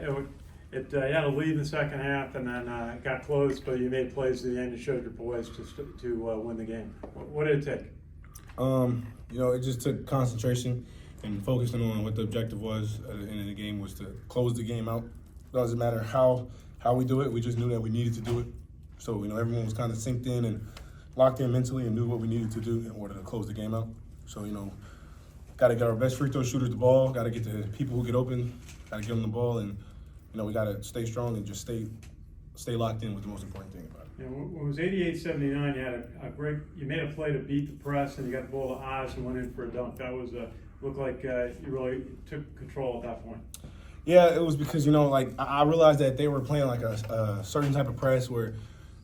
you had a lead in the second half, and then it got close, but you made plays at the end and showed your boys to win the game. What did it take? It just took concentration and focusing on what the objective was at the end of the game was to close the game out. Doesn't matter how we do it, we just knew that we needed to do it. So, everyone was kind of synced in and locked in mentally and knew what we needed to do in order to close the game out. So, got to get our best free throw shooters the ball, got to get the people who get open, got to give them the ball, and, we got to stay strong and just stay locked in was the most important thing about it. When it was 88-79, you had you made a play to beat the press, and you got the ball to Oz and went in for a dunk. That was looked like you really took control at that point. Yeah, it was because, I realized that they were playing like a certain type of press where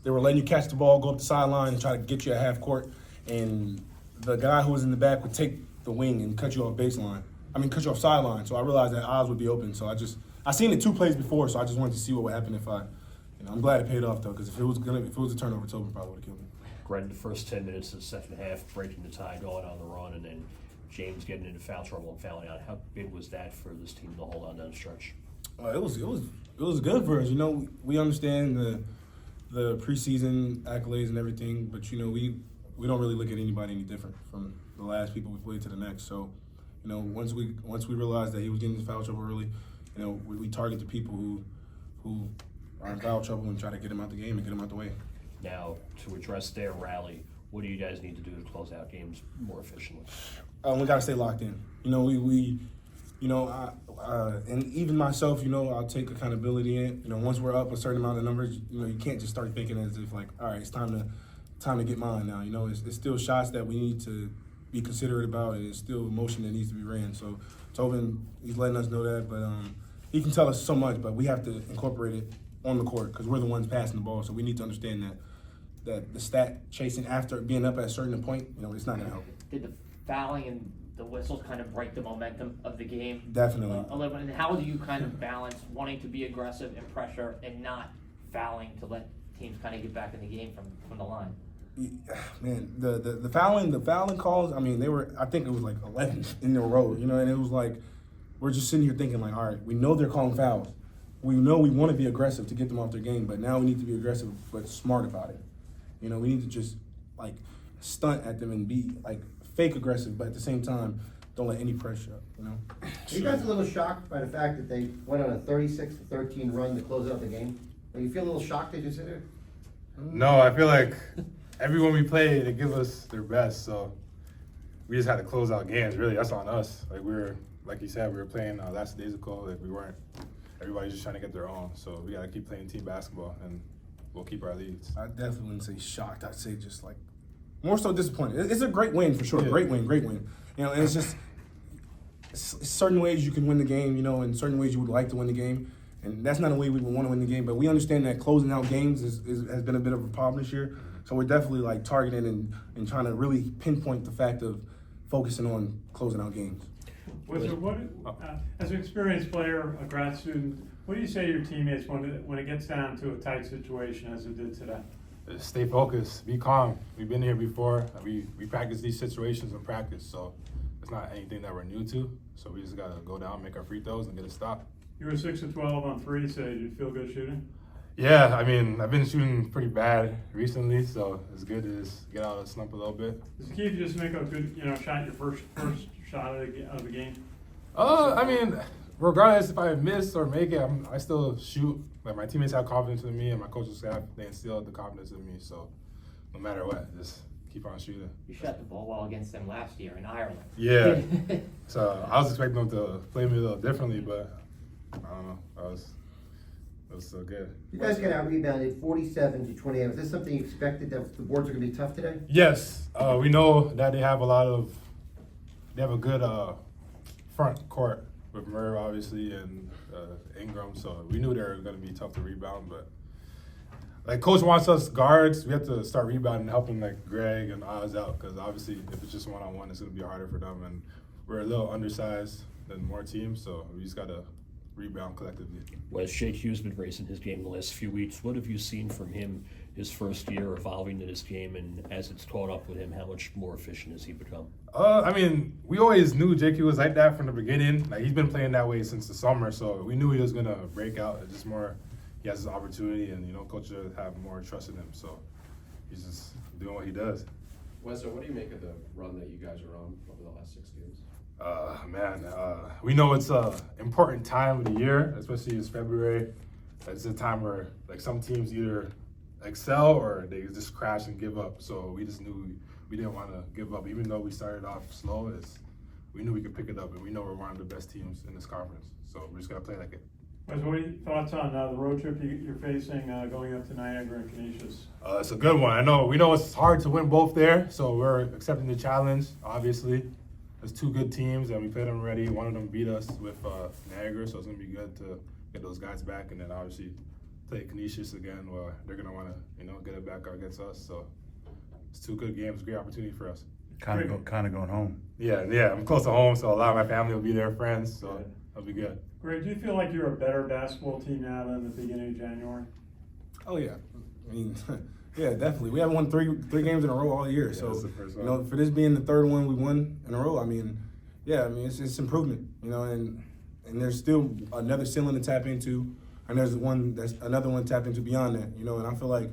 they were letting you catch the ball, go up the sideline, and try to get you at half court. And the guy who was in the back would take the wing and cut you off cut you off sideline. So I realized that Oz would be open. So I seen it 2 plays before, so I just wanted to see what would happen if I'm glad it paid off though, because if it was a turnover, Tobin probably would have killed me. Right in the first 10 minutes of the second half, breaking the tie, going on the run, and then James getting into foul trouble and fouling out. How big was that for this team to hold on down the stretch? It was good for us. We understand the preseason accolades and everything, but we don't really look at anybody any different from the last people we played to the next. So, once we realized that he was getting into foul trouble early, we target the people who are in foul trouble and try to get him out the game and get him out the way. Now, to address their rally, what do you guys need to do to close out games more efficiently? We got to stay locked in. And even myself, I'll take accountability in. Once we're up a certain amount of numbers, you can't just start thinking as if like, all right, it's time to get mine now. It's still shots that we need to be considerate about, and it's still motion that needs to be ran. So Tobin, he's letting us know that, but he can tell us so much, but we have to incorporate it on the court because we're the ones passing the ball. So we need to understand that the stat chasing after being up at a certain point, it's not going to help. Did the fouling and the whistles kind of break the momentum of the game? Definitely. And how do you kind of balance wanting to be aggressive and pressure and not fouling to let teams kind of get back in the game from the line? Man, the fouling calls, I think it was like 11 in a row, and it was like, we're just sitting here thinking like, all right, we know they're calling fouls. We know we want to be aggressive to get them off their game, but now we need to be aggressive but smart about it. We need to just like stunt at them and be like fake aggressive, but at the same time, don't let any pressure up, Are you guys a little shocked by the fact that they went on a 36-13 run to close out the game? Do you feel a little shocked as you sit there? No, I feel like everyone we play, they give us their best, so we just had to close out games. Really, that's on us. Like you said, we were playing last days ago. Like we weren't. Everybody's just trying to get their own. So we gotta keep playing team basketball, and we'll keep our leads. I definitely wouldn't say shocked. I'd say just like more so disappointed. It's a great win for sure. Yeah. Great win. And it's just certain ways you can win the game. And certain ways you would like to win the game. And that's not a way we would want to win the game. But we understand that closing out games has been a bit of a problem this year. So we're definitely like targeting and trying to really pinpoint the fact of focusing on closing out games. As an experienced player, a grad student, what do you say to your teammates when it gets down to a tight situation as it did today? Stay focused, be calm. We've been here before. We practice these situations in practice, so it's not anything that we're new to. So we just gotta go down, make our free throws, and get a stop. You were 6 of 12 on three, so did you feel good shooting? Yeah, I've been shooting pretty bad recently, so it's good to just get out of the slump a little bit. Is the key to just make a good, shot your first shot of the game? Regardless if I miss or make it, I still shoot. Like my teammates have confidence in me, and my coaching staff, they instilled the confidence in me. So no matter what, just keep on shooting. You shot the ball well against them last year in Ireland. Yeah. So I was expecting them to play me a little differently, but I don't know. It was so good. You guys got out rebounded 47-28. Was this something you expected that the boards are going to be tough today? Yes, we know that they have a good front court with Murray obviously and Ingram, so we knew they were going to be tough to rebound. But like coach wants us guards, we have to start rebounding and helping like Greg and Oz out because obviously if it's just one-on-one, it's going to be harder for them, and we're a little undersized than more teams, so we just got to rebound collectively. Wes, Jake Hughes been racing his game the last few weeks. What have you seen from him his first year evolving in his game, and as it's caught up with him, how much more efficient has he become? I mean, we always knew Jakey was like that from the beginning. Like, he's been playing that way since the summer, so we knew he was gonna break out. It's just more, he has his opportunity, and coach will have more trust in him. So he's just doing what he does. Wheza, what do you make of the run that you guys are on over the last 6 games? We know it's a important time of the year, especially it's February. It's a time where like some teams either excel or they just crash and give up. So we just knew we didn't want to give up, even though we started off slow. We knew we could pick it up, and we know we're one of the best teams in this conference. So we're just gonna play like it. Wes, what are your thoughts on the road trip you're facing going up to Niagara and Canisius? It's a good one. We know it's hard to win both there, so we're accepting the challenge. Obviously, there's two good teams, and we played them already. One of them beat us with Niagara, so it's gonna be good to get those guys back, and then obviously play Canisius again, where they're gonna want to get it back against us. So it's two good games, great opportunity for us. Kind of going home. Yeah, I'm close to home, so a lot of my family will be there, friends, so Good. that'll be good. Greg, do you feel like you're a better basketball team now than the beginning of January? Oh yeah, I mean, yeah, definitely. We haven't won three games in a row all year, Yeah, so that's the first one. for this being the third one we won in a row, I mean, yeah, I mean it's improvement, and there's still another ceiling to tap into, and there's another one to tap into beyond that, and I feel like,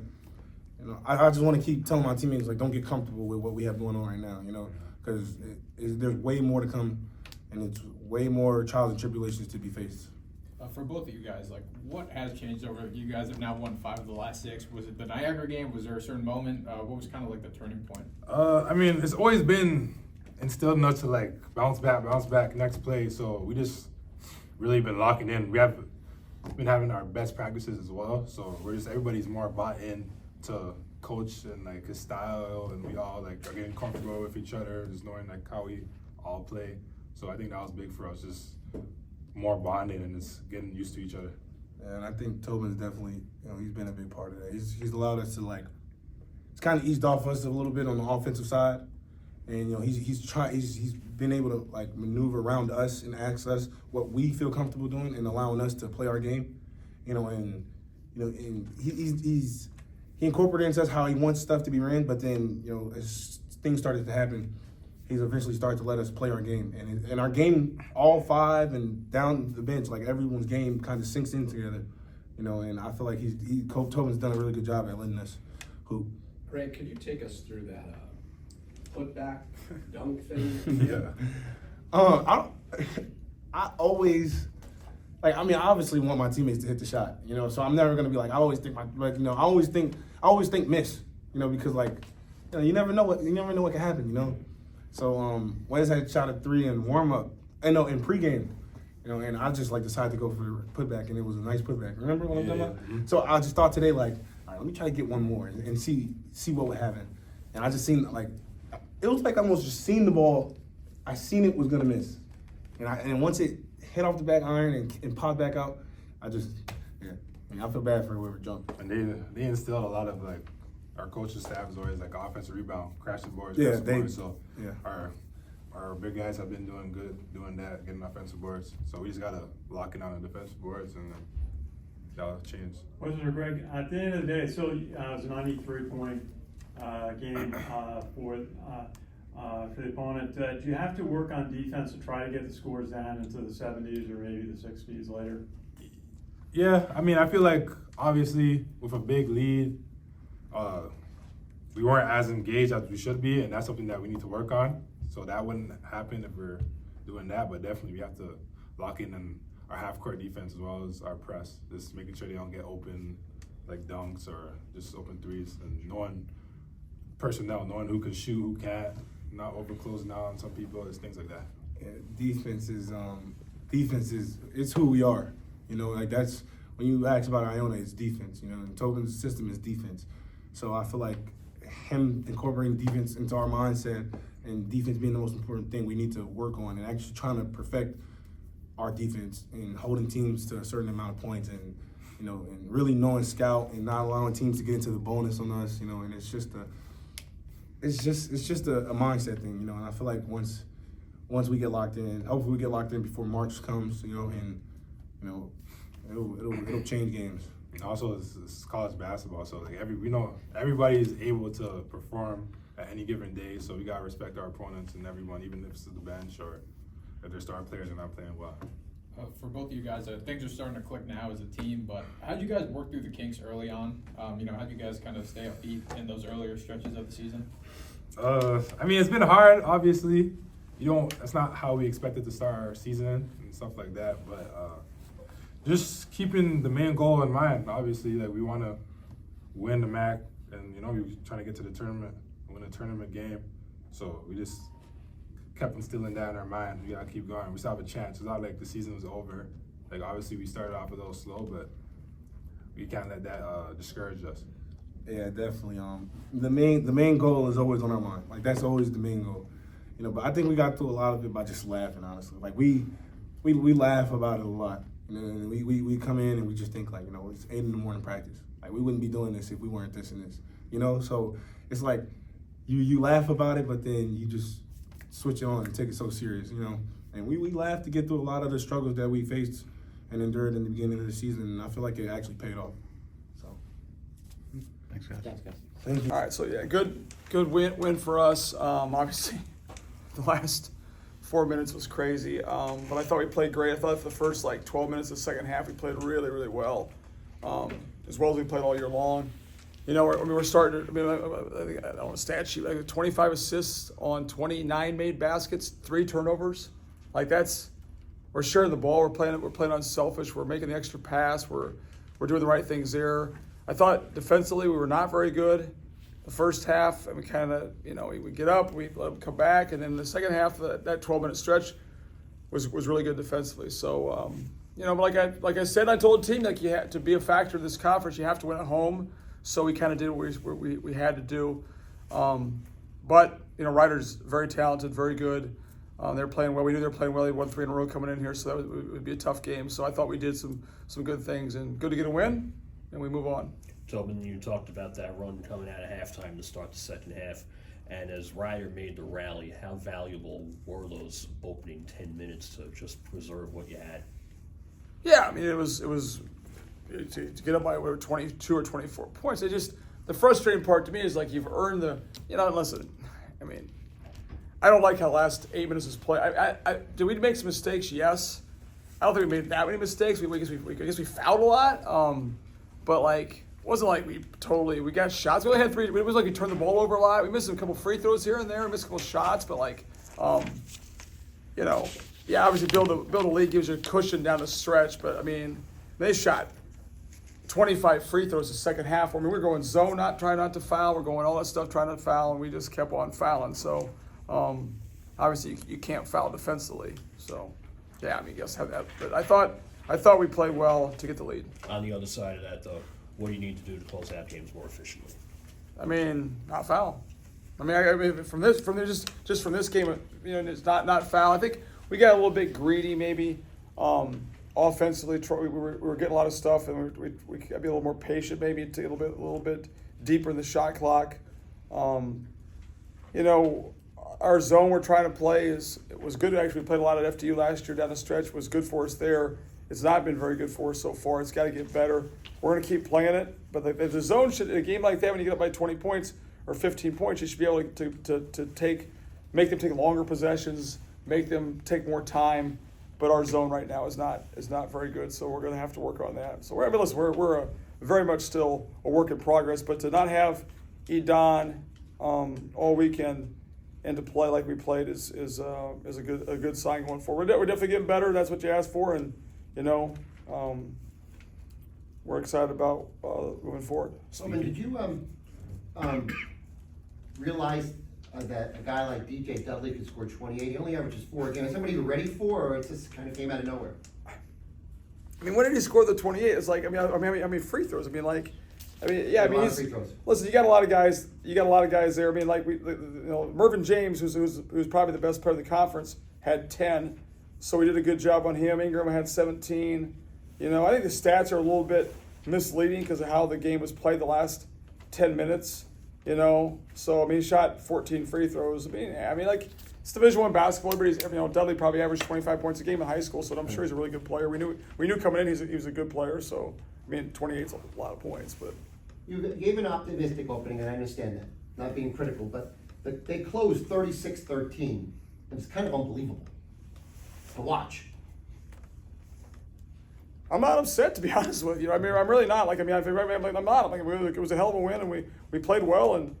I just want to keep telling my teammates like don't get comfortable with what we have going on right now, because there's way more to come, and it's way more trials and tribulations to be faced. For both of you guys, like, what has changed over? You guys have now won 5 of the last 6. Was it the Niagara game? Was there a certain moment? What was kind of like the turning point? I mean, it's always been instilled in us to like bounce back, next play. So we just really been locking in. We have been having our best practices as well. So everybody's more bought in to coach and like his style, and we all like are getting comfortable with each other, just knowing like how we all play. So I think that was big for us, just more bonding and just getting used to each other. And I think Tobin's definitely, he's been a big part of that. He's allowed us to it's kind of eased off us a little bit on the offensive side, and he's been able to like maneuver around us and ask us what we feel comfortable doing and allowing us to play our game, and he incorporated into us how he wants stuff to be ran, but then as things started to happen, he's eventually started to let us play our game, and our game, all 5 and down the bench, like everyone's game kind of sinks in together, and I feel like Tobin's done a really good job at letting us hoop. Greg, could you take us through that putback dunk thing? Yeah. I always, I obviously want my teammates to hit the shot, so I'm never gonna be like, I always think I always think miss, because you never know what can happen, So Wes had shot a 3 in warm up, in pregame, and I just decided to go for the putback, and it was a nice putback. Remember what I'm talking about? Mm-hmm. So I just thought today, all right, let me try to get one more and see what would happen. And I just seen it was like I almost just seen the ball. I seen it was gonna miss, and once it hit off the back iron and popped back out, I feel bad for whoever jumped. And they instilled a lot of our coaching staff is always offensive rebound, crash the boards, Yeah, pass the they- boards. So yeah. our big guys have been doing good, doing that, getting offensive boards. So we just gotta lock in on the defensive boards, and then that'll change. Wes or Greg, at the end of the day, it still was a 93-point game for the opponent. Do you have to work on defense to try to get the scores down into the 70s or maybe the 60s later? Yeah, I mean, I feel like obviously with a big lead, we weren't as engaged as we should be, and that's something that we need to work on. So that wouldn't happen if we're doing that, but definitely we have to lock in on our half-court defense as well as our press, just making sure they don't get open dunks or just open threes, and knowing personnel, knowing who can shoot, who can't, not over-closing out on some people, it's things like that. Yeah, defense is it's who we are. That's when you ask about Iona, it's defense. And Tobin's system is defense. So I feel like him incorporating defense into our mindset and defense being the most important thing we need to work on, and actually trying to perfect our defense and holding teams to a certain amount of points, and and really knowing scout and not allowing teams to get into the bonus on us. And it's just a mindset thing. And I feel like once we get locked in, hopefully we get locked in before March comes. And you know, it'll change games. And also, it's college basketball, so like we know everybody is able to perform at any given day. So we gotta respect our opponents and everyone, even if it's the bench or if their star players are not playing well. For both of you guys, things are starting to click now as a team, but how did you guys work through the Kinks early on? How did you guys kind of stay upbeat in those earlier stretches of the season? I mean, it's been hard, obviously. That's not how we expected to start our season and stuff like that, but just keeping the main goal in mind, obviously, that we want to win the MAC and, we're trying to get to the tournament, win a tournament game. So we just kept instilling that in our mind. We got to keep going. We still have a chance. It's not like the season was over. Like, obviously, we started off a little slow, but we can't let that discourage us. Yeah, definitely. The main goal is always on our mind. Like, that's always the main goal. But I think we got through a lot of it by just laughing, honestly. Like, we laugh about it a lot. And we come in and we just think, like, it's 8 in the morning practice. Like, we wouldn't be doing this if we weren't this and this. So it's like you laugh about it, but then you just switch it on and take it so serious, And we laughed to get through a lot of the struggles that we faced and endured in the beginning of the season, and I feel like it actually paid off. So, Thanks, guys. Thanks, guys. thank you. All right, so yeah, good win for us. Obviously, the last 4 minutes was crazy, but I thought we played great. I thought for the first 12 minutes of the second half, we played really, really well as we played all year long. We're starting. I think on a stat sheet, 25 assists on 29 made baskets, 3 turnovers. We're sharing the ball. We're playing unselfish. We're making the extra pass. We're doing the right things there. I thought defensively we were not very good the first half, and we kind of, we get up, we let them come back, and then the second half of that 12-minute stretch was really good defensively. So, but like I said, I told the team, you had to be a factor in this conference. You have to win at home. So we kind of did what we had to do. But Ryder's very talented, very good. They're playing well. We knew they were playing well. They won 3 in a row coming in here, so that would be a tough game. So I thought we did some good things, and good to get a win, and we move on. Tobin, you talked about that run coming out of halftime to start the second half, and as Ryder made the rally, how valuable were those opening 10 minutes to just preserve what you had? Yeah, I mean, it was to get up by 22 or 24 points. The frustrating part to me is you've earned the, listen, I mean, I don't like how the last 8 minutes was played. Did we make some mistakes? Yes. I don't think we made that many mistakes. I guess we fouled a lot. But it wasn't like we got shots. We only had 3. It was like we turned the ball over a lot. We missed a couple free throws here and there. We missed a couple shots. But yeah, obviously build a lead gives you a cushion down the stretch. But I mean, they shot 25 free throws the second half. I mean, we're going zone, trying not to foul. We're going all that stuff, trying not to foul, and we just kept on fouling. So, obviously, you can't foul defensively. So, yeah, I mean, I guess have that. But I thought we played well to get the lead. On the other side of that, though, what do you need to do to close out games more efficiently? I mean, not foul. I mean, from this game, it's not foul. I think we got a little bit greedy, maybe. Offensively, we were getting a lot of stuff, and we got to be a little more patient, maybe take a little bit deeper in the shot clock. Our zone we're trying to play was good. Actually, we played a lot at FDU last year down the stretch. It was good for us there. It's not been very good for us so far. It's got to get better. We're going to keep playing it, but the zone should, in a game like that, when you get up by 20 points or 15 points, you should be able to make them take longer possessions, make them take more time. But our zone right now is not very good, so we're going to have to work on that. So we're very much still a work in progress. But to not have Edon all weekend and to play like we played is a good sign going forward. We're definitely getting better. That's what you asked for, and we're excited about moving forward. Tobin, did you realize that a guy like DJ Dudley could score 28? He only averages 4 a game. Is somebody you're ready for, or it just kind of came out of nowhere? I mean, when did he score the 28? It's like, I mean, free throws. I mean, free throws. Listen, you got a lot of guys. There. I mean, Mervyn James, who's probably the best player in the conference, had 10. So we did a good job on him. Ingram had 17. I think the stats are a little bit misleading because of how the game was played the last 10 minutes. So I mean, he shot 14 free throws. I mean, it's Division I basketball. Everybody's, Dudley probably averaged 25 points a game in high school, so I'm sure he's a really good player. We knew coming in he was a good player. So 28 is a lot of points, but You gave an optimistic opening, and I understand that, not being critical, but they closed 36-13. It's kind of unbelievable to watch. I'm not upset, to be honest with you. I'm really not. I'm not. It was a hell of a win, and we played well. And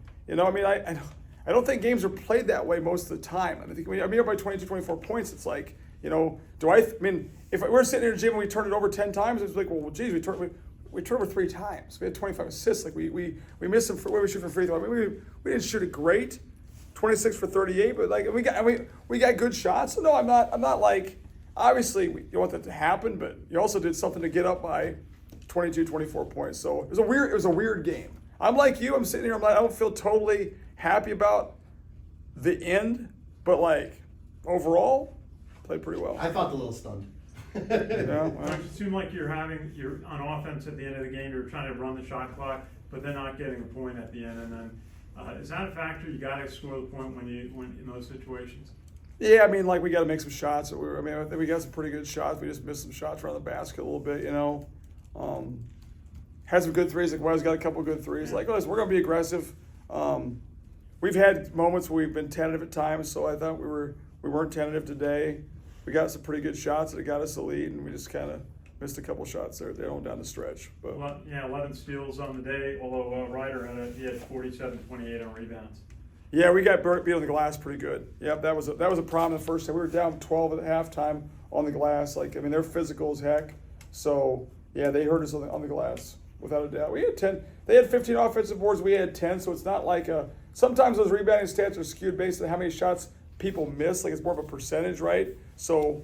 I don't think games are played that way most of the time. I think by 22, 24 points, it's like, if we're sitting in the gym and we turned it over 10 times, it's like, well, geez, we turned over 3 times. We had 25 assists. We missed some. Where we shoot for free throw. We didn't shoot it great, 26 for 38, but we got good shots. So no, I'm not like. Obviously, you want that to happen, but you also did something to get up by 22, 24 points. So it was a weird game. I'm like you. I'm sitting here. I don't feel totally happy about the end, but overall, played pretty well. I felt a little stunned. It seemed like you're on offense at the end of the game. You're trying to run the shot clock, but then not getting a point at the end. And then is that a factor? You got to score the point when in those situations. Yeah, we got to make some shots. We got some pretty good shots. We just missed some shots around the basket a little bit, Had some good threes. Wes got a couple good threes. Listen, we're going to be aggressive. We've had moments where we've been tentative at times, so I thought we weren't tentative today. We got some pretty good shots that got us the lead, and we just kind of missed a couple shots there down the stretch. But 11 steals on the day, although Ryder had 47-28 on rebounds. Yeah, we got beat on the glass pretty good. Yep, that was a problem in the first time. We were down 12 at halftime on the glass. They're physical as heck. So yeah, they hurt us on the glass without a doubt. We had 10. They had 15 offensive boards. We had 10. So it's not like sometimes those rebounding stats are skewed based on how many shots people miss. It's more of a percentage, right? So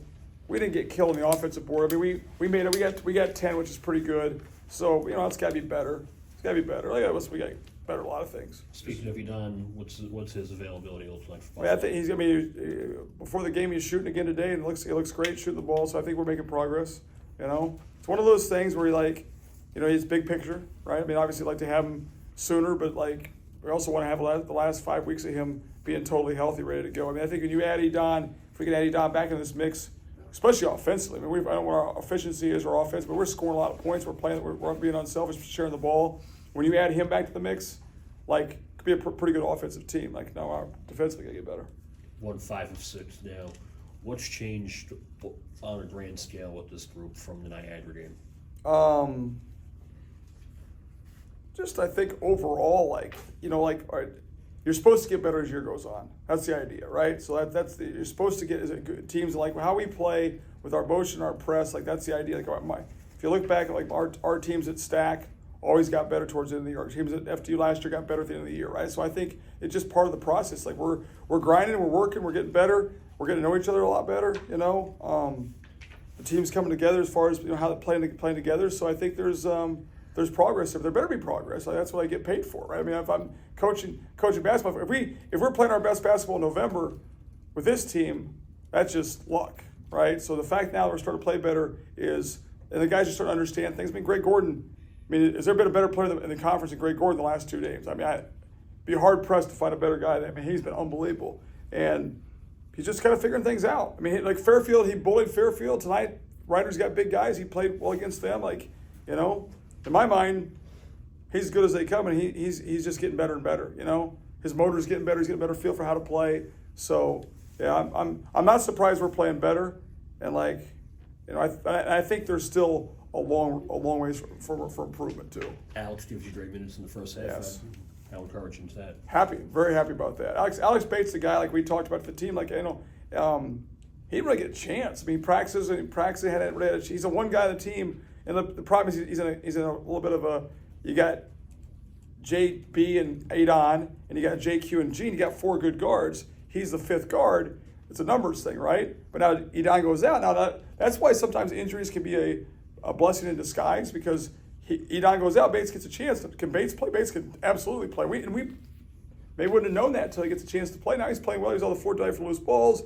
we didn't get killed on the offensive board. We made it. We got 10, which is pretty good. So it's got to be better. It's got to be better. We got better a lot of things. Speaking of Iona, what's his availability look like? I think he's gonna be before the game. He's shooting again today, and it looks great shooting the ball. So I think we're making progress. It's one of those things where he's big picture, right? Obviously, like to have him sooner, but we also want to have the last 5 weeks of him being totally healthy, ready to go. I think when you add Iona, if we can add Iona back in this mix, especially offensively. I don't know what our efficiency is or offense, but we're scoring a lot of points. We're being unselfish, sharing the ball. When you add him back to the mix, it could be a pretty good offensive team. Now our defensively got to get better. 1 5 of 6 now. What's changed on a grand scale with this group from the Niagara game? Just I think overall, all right, you're supposed to get better as the year goes on. That's the idea, right? So you're supposed to get as a good teams how we play with our motion, our press. That's the idea. If you look back at our teams that stack. Always got better towards the end of the year. Our teams at FDU last year got better at the end of the year, right? So I think it's just part of the process. We're grinding, we're working, we're getting better, we're getting to know each other a lot better. The team's coming together as far as how they're playing together. So I think there's progress. If there better be progress, that's what I get paid for, right? If I'm coaching basketball, if we're playing our best basketball in November with this team, that's just luck, right? So the fact now that we're starting to play better and the guys are starting to understand things. Greg Gordon. Has there been a better player in the conference than Greg Gordon the last 2 games? I'd be hard-pressed to find a better guy. He's been unbelievable. And he's just kind of figuring things out. Fairfield, he bullied Fairfield. Tonight, Ryder's got big guys. He played well against them. In my mind, he's as good as they come, and he's just getting better and better, His motor's getting better. He's getting a better feel for how to play. So, yeah, I'm not surprised we're playing better. And, I think there's still a long ways for improvement too. Alex gives you great minutes in the first half. Yes. How encouraging is that? Happy, very happy about that. Alex Bates, the guy we talked about for the team, he didn't really get a chance. He practices. He's the one guy on the team, and the problem is he's in a little bit of a. You got JB and Adon, and you got JQ and Gene. You got 4 good guards. He's the 5th guard. It's a numbers thing, right? But now Adon goes out. Now that's why sometimes injuries can be a blessing in disguise, because Edon goes out, Bates gets a chance. Can Bates play? Bates can absolutely play. We maybe wouldn't have known that until he gets a chance to play. Now he's playing well. He's on the 4th tonight for loose balls,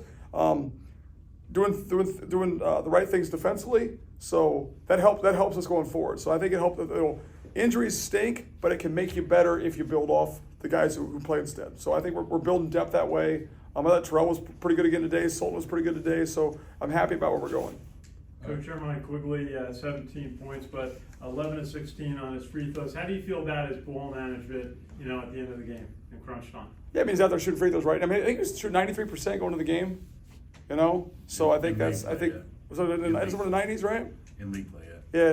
doing the right things defensively. So that helps us going forward. So I think it helped. Injuries stink, but it can make you better if you build off the guys who play instead. So I think we're building depth that way. I thought Terrell was pretty good again today. Sultan was pretty good today. So I'm happy about where we're going. Coach RJ Quigley, 17 points, but 11 of 16 on his free throws. How do you feel about his ball management, at the end of the game in crunch time? Yeah, I mean, he's out there shooting free throws, right? I mean, I think he was shooting 93% going to the game, So I think was it in the 90s, right? In league play, Yeah,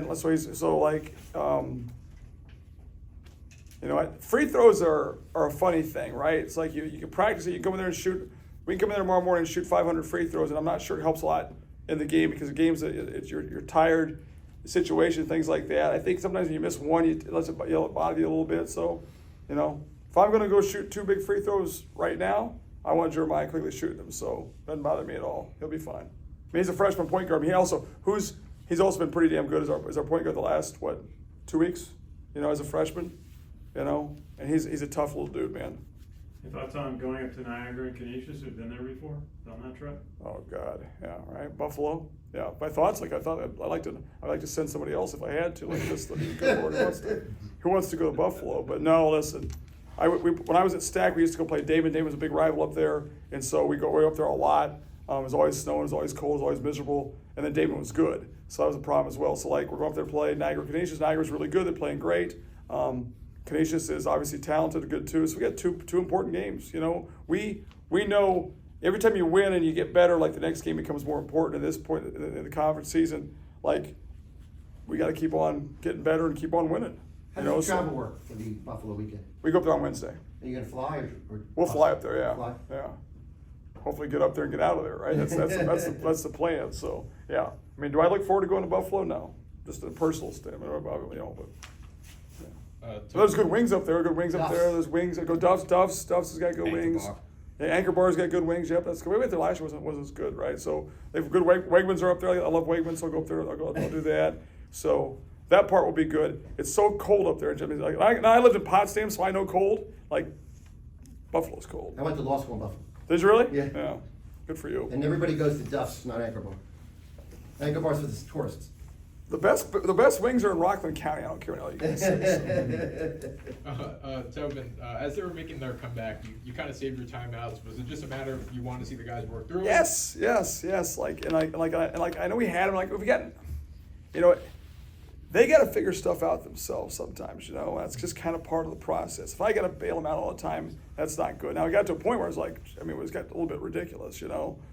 and free throws are a funny thing, right? It's like you can practice it, you can come in there and shoot. We can come in there tomorrow morning and shoot 500 free throws, and I'm not sure it helps a lot in the game because the game's you're tired, the situation, things like that. I think sometimes when you miss one, it lets it bother you a little bit. So, if I'm going to go shoot 2 big free throws right now, I want RJ Quigley shooting them. So it doesn't bother me at all. He'll be fine. I mean, he's a freshman point guard. I mean, he's also been pretty damn good as our point guard the last 2 weeks. As a freshman, and he's a tough little dude, man. Your thoughts on going up to Niagara and Canisius? Have been there before? Done that trip? Oh God, yeah, right. Buffalo, yeah. My thoughts, I'd like to send somebody else if I had to. Like this, good Lord, who wants to go to Buffalo? But no, listen. When I was at Stack, we used to go play Damon. Damon was a big rival up there, and so we go up there a lot. It was always snowing, it was always cold, it was always miserable, and then Damon was good, so that was a problem as well. So we're going up there to play Niagara Canisius. Niagara's really good; they're playing great. Canisius is obviously talented, good too. So we got two important games. We know every time you win and you get better, like the next game becomes more important at this point in the conference season. Like we got to keep on getting better and keep on winning. How does travel work for the Buffalo weekend? We go up there on Wednesday. Are you gonna fly or We'll fly up there, yeah. Fly? Yeah. Hopefully get up there and get out of there, right? That's the plan. So yeah. I mean, do I look forward to going to Buffalo? No. Just a personal statement, but. So there's good wings up there. Good wings up there. There's wings that go Duff's has got good wings. Yeah, Anchor Bar's got good wings. Yep, that's good. We went there last year. Wasn't as good, right? So they have good Wegmans are up there. I love Wegmans, so I'll go up there. I'll do that. So that part will be good. It's so cold up there. I lived in Potsdam, so I know cold. Like Buffalo's cold. I went to law school in Buffalo. Did you really? Yeah. Good for you. And everybody goes to Duff's, not Anchor Bar. Anchor Bar's for the tourists. The best wings are in Rockland County. I don't care what all you guys say. Tobin, as they were making their comeback, you kind of saved your timeouts. Was it just a matter of you wanted to see the guys work through it? Yes. I know we had them. Like if we got, they got to figure stuff out themselves sometimes. That's just kind of part of the process. If I got to bail them out all the time, that's not good. Now it got to a point where it's like, it was got a little bit ridiculous.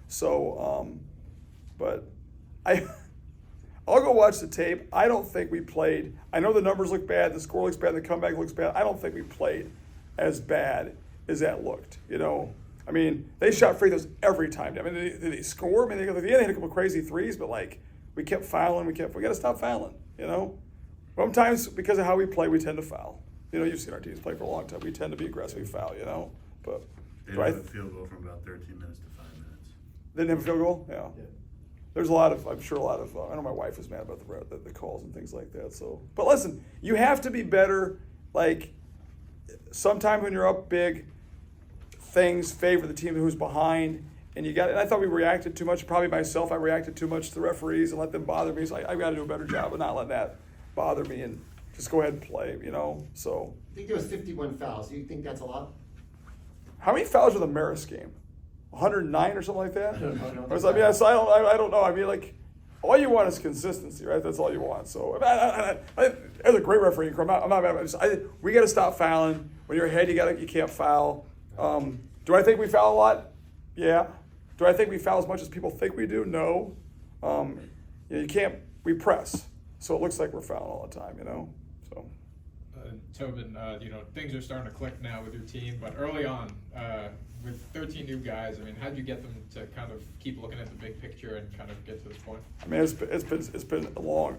So, but I'll go watch the tape. I don't think we played. I know the numbers look bad, the score looks bad, the comeback looks bad. I don't think we played as bad as that looked. I mean, they shot free throws every time. I mean, did they score? I mean, at the end they hit a couple crazy threes, but we kept fouling. We got to stop fouling. Sometimes because of how we play, we tend to foul. You've seen our teams play for a long time. We tend to be aggressively foul. But They didn't have a field goal from about 13 minutes to 5 minutes. They didn't have a field goal. Yeah. There's I'm sure a lot of, I know my wife was mad about the calls and things like that. So, but listen, you have to be better. Like, sometimes when you're up big, things favor the team who's behind, and and I thought we reacted too much. Probably myself, I reacted too much to the referees and let them bother me. So I've got to do a better job of not letting that bother me and just go ahead and play. So. I think there was 51 fouls. Do you think that's a lot? How many fouls were the Marist game? 109 or something like that? I don't know. I don't know. I mean, like, all you want is consistency, right? That's all you want. So, as a great referee, I'm not mad. We got to stop fouling. When you're ahead, you can't foul. Do I think we foul a lot? Yeah. Do I think we foul as much as people think we do? No. You can't. We press, so it looks like we're fouling all the time. So. Tobin, things are starting to click now with your team, but early on, with 13 new guys, I mean, how did you get them to kind of keep looking at the big picture and kind of get to this point? I mean, it's been a long.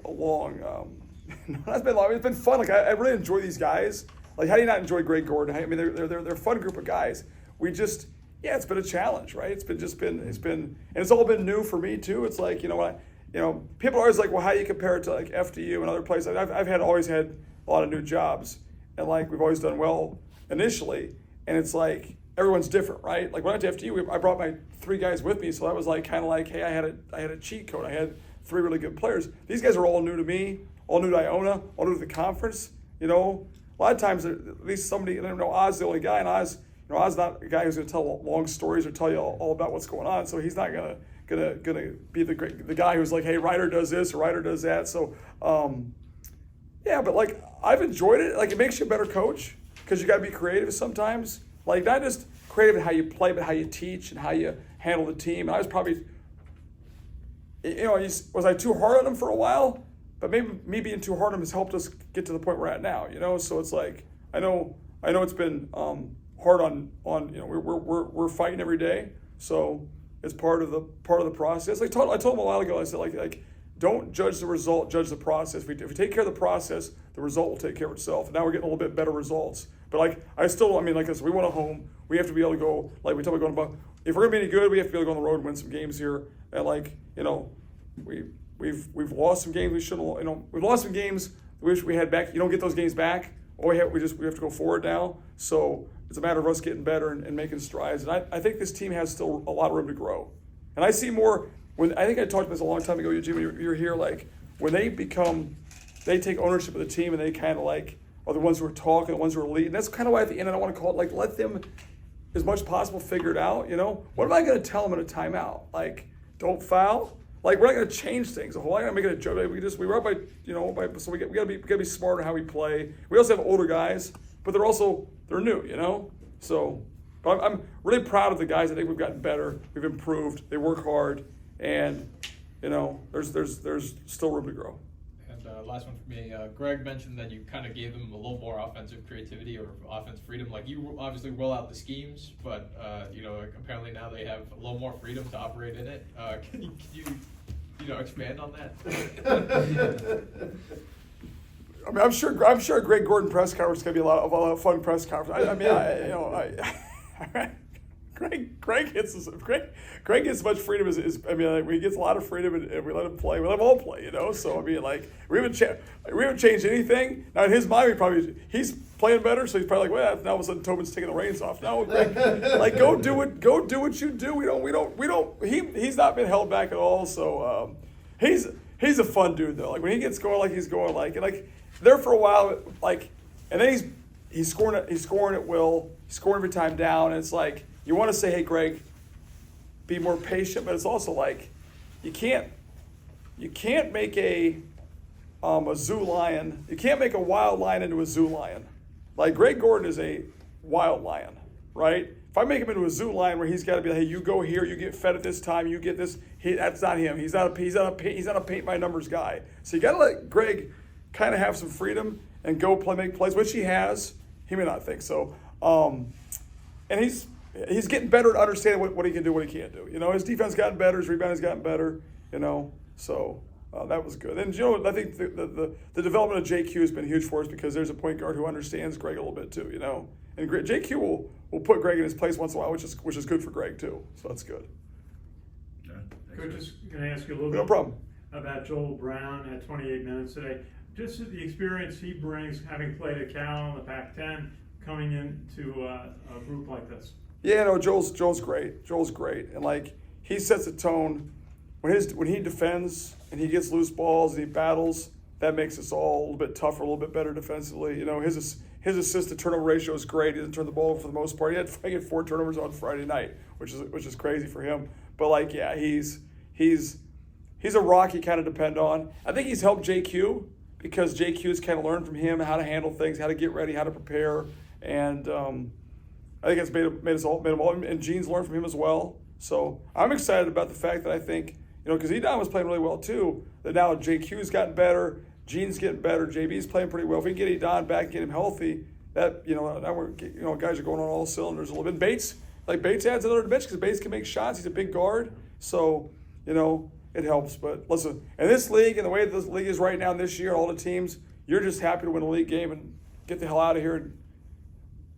It's been long. It's been fun. Like I really enjoy these guys. Like, how do you not enjoy Greg Gordon? I mean, they're a fun group of guys. It's been a challenge, right? It's been, and it's all been new for me too. It's like, people are always like, well, how do you compare it to like FDU and other places? I've always had a lot of new jobs, and like we've always done well initially, and it's like everyone's different, right? Like when I went to FDU, I brought my 3 guys with me, so that was like kind of like, hey, I had a cheat code. I had 3 really good players. These guys are all new to me, all new to Iona, all new to the conference. A lot of times, at least somebody, I don't know, Oz the only guy, and Oz, You know, Oz not a guy who's going to tell long stories or tell you all about what's going on. So he's not gonna be the guy who's like, hey, Ryder does this or Ryder does that. So yeah, but like I've enjoyed it. Like it makes you a better coach because you got to be creative sometimes. Like not just creative in how you play, but how you teach and how you handle the team. And I was probably, you know, was I too hard on him for a while? But maybe me being too hard on him has helped us get to the point we're at now. You know, so it's like I know it's been hard on you know we're fighting every day. So it's part of the process. I told him a while ago. I said like don't judge the result, judge the process. If we take care of the process, the result will take care of itself. And now we're getting a little bit better results. But like I mean, like I said, we want a home. We have to be able to go. Like we talk about going about. If we're gonna be any good, we have to be able to go on the road and win some games here. And like you know, we've lost some games. We should have. You know, we've lost some games. We wish we had back. You don't get those games back. We have to go forward now. So it's a matter of us getting better and making strides. And I think this team has still a lot of room to grow. And I see more when I think I talked about this a long time ago, Eugene, when you were here, like when they take ownership of the team and they kind of like are the ones who are talking, the ones who are leading. That's kind of why at the end I don't want to call it like let them as much as possible figure it out. You know, what am I going to tell them in a timeout? Like don't foul. Like we're not going to change things. The whole I'm not making a joke. We were up by so we got to be smart on how we play. We also have older guys, but they're new. You know, so. But I'm really proud of the guys. I think we've gotten better. We've improved. They work hard, and you know, there's still room to grow. And last one for me. Greg mentioned that you kind of gave them a little more offensive creativity or offense freedom. Like you obviously roll out the schemes, but you know, apparently now they have a little more freedom to operate in it. Can you expand on that? I mean, I'm sure a Greg Gordon press conference is going to be a lot of fun press conference. Greg gets as much freedom as he gets a lot of freedom and we let him play. We let him all play, you know. So I mean, like we haven't changed anything. Now in his mind, he's playing better, so he's probably like, well, now all of a sudden Tobin's taking the reins off. Now, Greg, like go do what you do. He's not been held back at all. So he's a fun dude though. Like when he gets going, like he's going, like and like there for a while, like and then he's scoring at will. He's scoring every time down, and it's like you want to say, hey Greg, be more patient, but it's also like you can't make a zoo lion. You can't make a wild lion into a zoo lion. Like Greg Gordon is a wild lion, right? If I make him into a zoo lion where he's got to be like, hey, you go here, you get fed at this time, you get this. That's not him. He's not a paint by numbers guy. So you got to let Greg kind of have some freedom and go make plays, which he has. He may not think so. And he's getting better at understanding what he can do, what he can't do. You know, his defense gotten better, his rebound has gotten better. You know, so that was good. And you know, I think the development of JQ has been huge for us because there's a point guard who understands Greg a little bit too. You know, and JQ will put Greg in his place once in a while, which is good for Greg too. So that's good. Yeah, Coach, just going to ask you a little No bit problem. about Joel Brown at 28 minutes today. Just the experience he brings, having played at Cal in the Pac-10, coming into a group like this. Yeah, no, Joel's great. Joel's great, and like he sets a tone when he defends and he gets loose balls and he battles. That makes us all a little bit tougher, a little bit better defensively. You know, his assist to turnover ratio is great. He doesn't turn the ball over for the most part. He had 4 turnovers on Friday night, which is crazy for him. But like, yeah, he's a rock you kind of depend on. I think he's helped JQ because JQ's kind of learned from him how to handle things, how to get ready, how to prepare, and I think it's made them all. And Gene's learned from him as well. So I'm excited about the fact that I think, you know, because Edon was playing really well too. That now JQ's gotten better, Gene's getting better, JB's playing pretty well. If we can get Edon back and get him healthy, that now guys are going on all cylinders a little bit. Bates adds another dimension because Bates can make shots. He's a big guard, so you know it helps. But listen, in this league and the way this league is right now, and this year, all the teams, you're just happy to win a league game and get the hell out of here and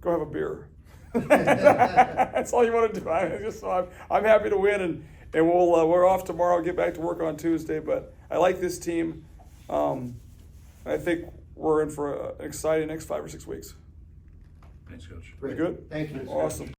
go have a beer. That's all you want to do. I'm happy to win, and we're off tomorrow. I'll get back to work on Tuesday. But I like this team. I think we're in for an exciting next 5 or 6 weeks. Thanks, Coach. Great. Good? Thank you. Awesome.